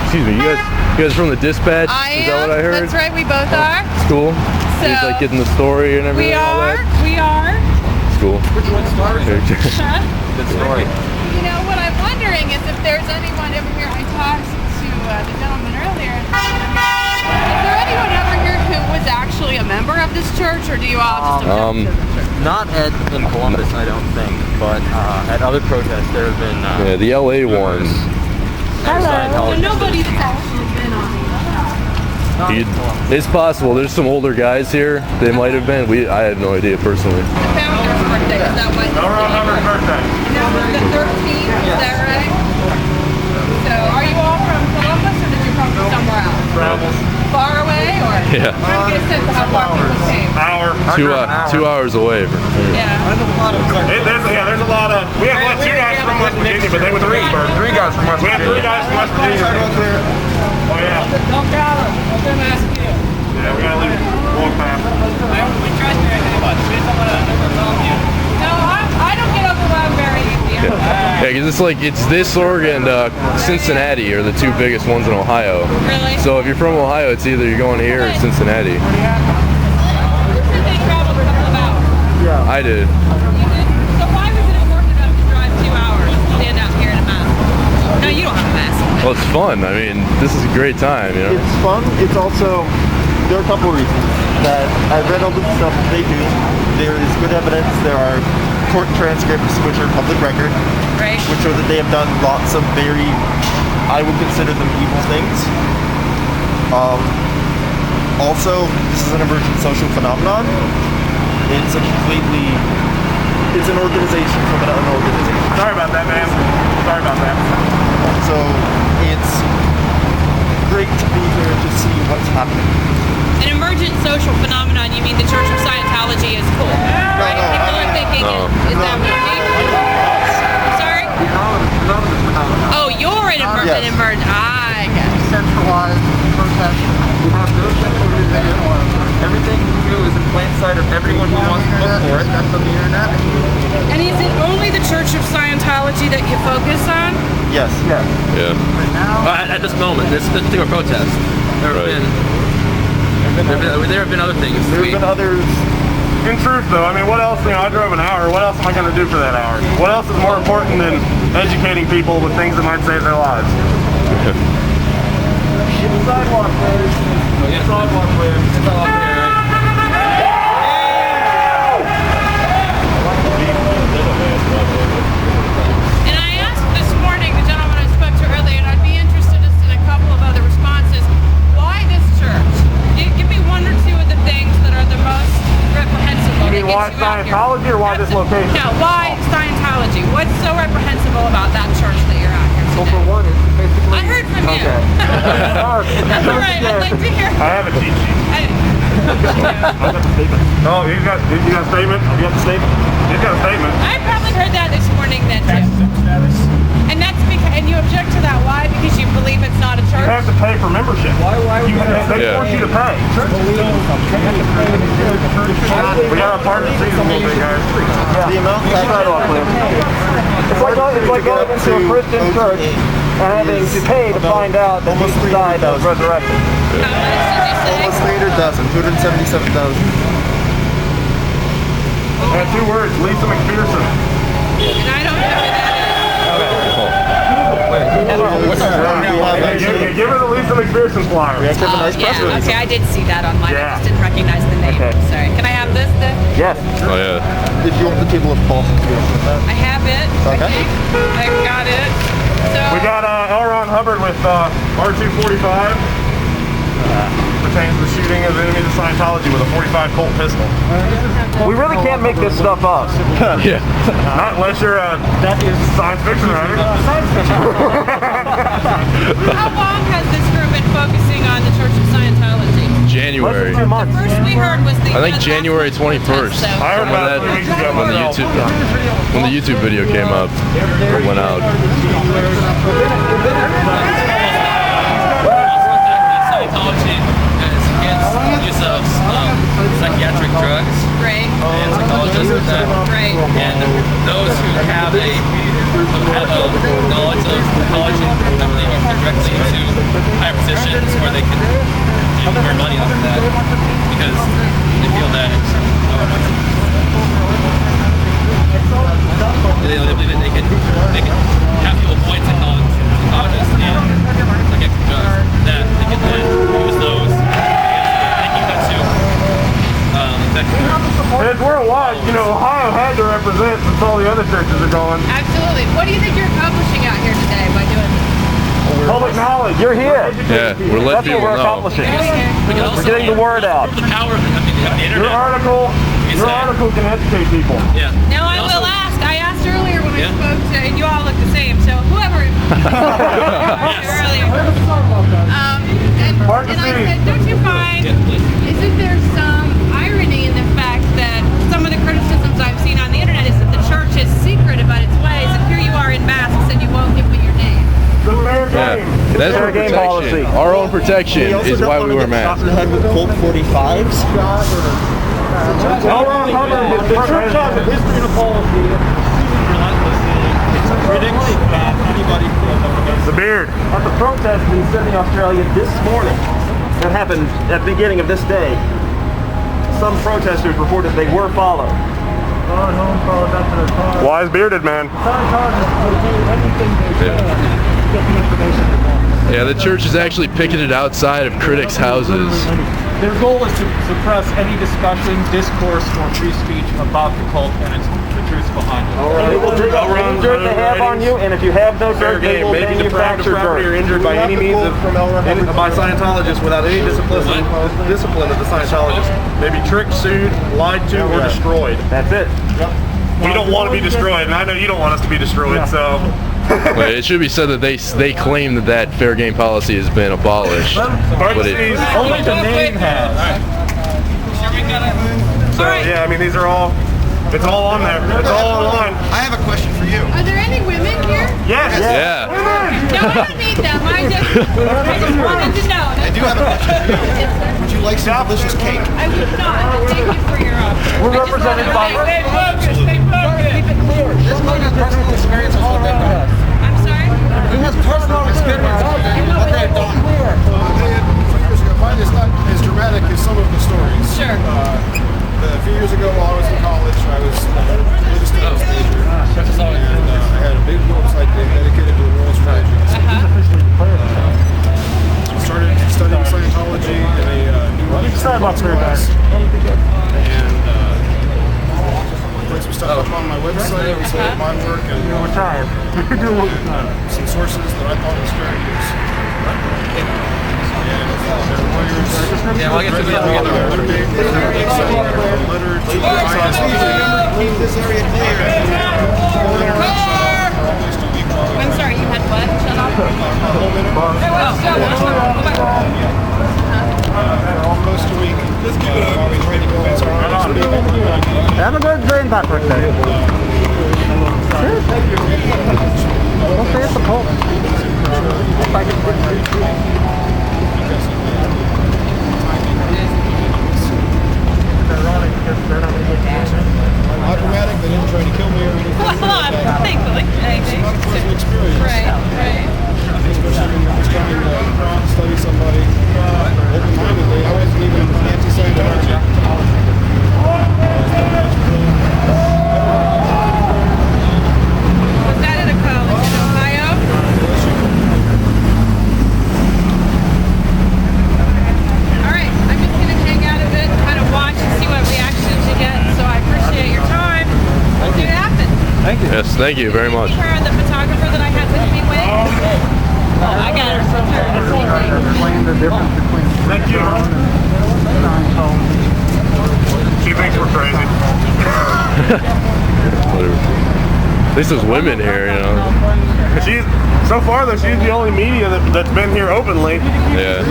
excuse me, you guys from the Dispatch? I Is that what I heard? That's right, we both are. It's cool. So, you guys like getting the story and everything? We are. It's cool. Which one started? Huh? Good story. You know, what I'm wondering is if there's anyone over here. I talked to the gentleman earlier. Is there anyone over here who was actually a member of this church, or do you all just object to the church? Not in Columbus, I don't think, but at other protests there have been. Yeah, the LA one. Hello. So nobody that's actually been on It's possible. There's some older guys here. They might have been. I had no idea personally. the founder's birthday. Is that what? Founder's birthday. The 13th, is that right? So, are you all from Columbus, or did you come from somewhere else? Travels. Far away, or? Yeah. Trying to get a sense of how far people came. Hour. 2 hours away. Yeah. There's a lot of. We have two guys from West Virginia, but they were Greensburg. Three guys from West We have Virginia. 3 guys from West Virginia. Oh yeah. Don't got them. I'm going to ask you. Yeah, we gotta leave. Walk past. We trust you very much. We just don't want to overwhelm you. No, I don't get overwhelmed very easy. Yeah, because it's this org and Cincinnati are the two biggest ones in Ohio. Really? So if you're from Ohio, it's either you're going here or Cincinnati. You said they traveled a couple of hours. I did. You did? So why was it important enough to drive 2 hours to stand out here in a mask? No, you don't have a mask. Well, it's fun. I mean, this is a great time, you know? It's fun. It's also, there are a couple reasons that I've read all the stuff that they do. There is good evidence. There are court transcripts which are public record, Right. which show that they have done lots of very, I would consider them evil things. Also, this is an emergent social phenomenon. It's an organization from an unorganization. Sorry about that, man. Sorry about that. So it's great to be here to see what's happening. An emergent social phenomenon, you mean the Church of Scientology is cool, right? no, People are thinking, is that what you mean? Sorry? Oh, you're an emergent. Yes. I get it. Centralized protest. We have no central organization. Everything we do is in plain sight of everyone who wants to look for it. That's on the internet. And is it only the Church of Scientology that you focus on? Yes. Yeah. At this moment, this particular protest, there have been other things. There have been others. In truth, though, I mean, what else? I drove an hour. What else am I going to do for that hour? What else is more important than educating people with things that might save their lives? Sidewalk, please. Sidewalk, please. It's all up here, right? And I asked this morning the gentleman I spoke to earlier, and I'd be interested just in a couple of other responses. Why this church? Give me one or two of the things that are the most reprehensible. You mean why Scientology or why this location? No, why Scientology? What's so reprehensible about that church that you're at here Well, today? for one, it's basically. I heard from you. Okay. That's all right. I'd like to hear. I have a cheat sheet. Oh, you got a statement? You got the statement? You got a statement. I probably heard that this morning then too. And that's because, and you object to that. Why? Because you believe it's not a You church? have to pay for membership. They force you to pay. We got a partner season a little bit, guys. The amount of sidewalk, please. It's like going into a Christian church and having to pay to find out that Almost Jesus died and was 300,000. resurrected. How much did you say? Almost 300,000, 277,000. I have 2 words, Lisa McPherson. And I don't know who that Give her the Lisa McPherson flyer. We actually have a nice press yeah, release. okay, I did see that online. Yeah. I just didn't recognize the name. Okay. Sorry. Can I have this then? Yes. Oh, yeah. If you want the table of pulse, you want that. I have it. Okay. I've got it. So We got L. Ron Hubbard with R245. Pertains to the shooting of enemies of Scientology with a .45 Colt pistol. We really can't make this stuff up. Yeah. Not unless you're a science fiction writer. how long has this group been focusing on the Church of Scientology? January. Less than 2 months. First we heard was the I think January 21st. I heard about it 3 weeks ago When the myself. YouTube video came up or went out. Scientology is against the use of psychiatric drugs Right. and psychologists with that. Right. And those who have a knowledge of psychology, I believe, directly into more money off of that because they feel that they believe that they can have people point psychologists and psychiatric drugs that they can then use those they can cut to And it's worldwide. You know, Ohio had to represent since all the other churches are going. Absolutely. What do you think you're accomplishing out here today by doing this? Public knowledge. You're here. Yeah, we're letting people know. accomplishing. we can also We're getting the word out. The power of the internet. Your article can educate people. Yeah. Now I will ask. I asked earlier when I spoke to, and you all look the same. So whoever earlier, and I said, don't you find? Isn't there some irony in the fact that some of the criticisms I've seen on the internet is that the church is secret about its ways, and here you are in masks and you won't give me your name. The fair game. That's Fair our game protection. policy. Our own protection is why we wear masks. Shot in the head with Colt 45s. The church has a history and a policy. Critics ban anybody from The beard. At the protest in Sydney, Australia this morning, that happened at the beginning of this day, some protesters reported they were followed. Wise bearded man. Yeah, the church is actually picketed outside of critics' houses. Their goal is to suppress any discussion, discourse, or free speech about the cult and its the truth behind it. They will dig up any dirt they have on you, and if you have no dirt, they will manufacture dirt. Or injured by any means by Scientologists without any discipline of the Scientologists may be tricked, sued, lied to, or destroyed. That's it. We don't want to be destroyed, and I know you don't want us to be destroyed, so. But it should be said that they claim that fair game policy has been abolished. But it, Only the name has. So yeah, I mean these are all, it's all on there. It's all online. I have a question for you. Are there any women here? Yes. yeah. No, I don't need them. I just wanted to know. I do have a question for you. Yes, sir. Would you like some delicious cake? I would not. Thank you for your offer. We're represented by. This man has personal experience with what they've done. I'm sorry? He has personal experience with what they've done. Mine is not as dramatic as some of the stories. Sure. A few years ago while I was in college, I was a real estate major. And I had a big website dedicated to the world strategy. Started studying Scientology in a New York class. And put some stuff up on my website, so my work and some sources that I thought was fair use. Yeah, well, I guess we have to get Keep this area clear. I'm sorry, you had what? Shut up. Almost a week. While we try to convince our audience to be Have a good brain back right there. Don't say it's a cult. Not dramatic, they didn't try to kill me or anything. Well, thankfully. Personal experience. Right, right. Especially when you're just trying to study somebody open-mindedly. I wasn't even anti-Scientology. Was that at a college in Ohio? All right, I'm just going to hang out a bit, kind of watch and see what reactions you get. So I appreciate your time. We'll see what happens. Thank you. yes, thank you very much. Her, the photographer that I had with me with. I got her. Explain the difference between Thank you. She thinks we're crazy. Whatever. At least there's women here, you know. So far though, she's the only media that's been here openly. Yeah.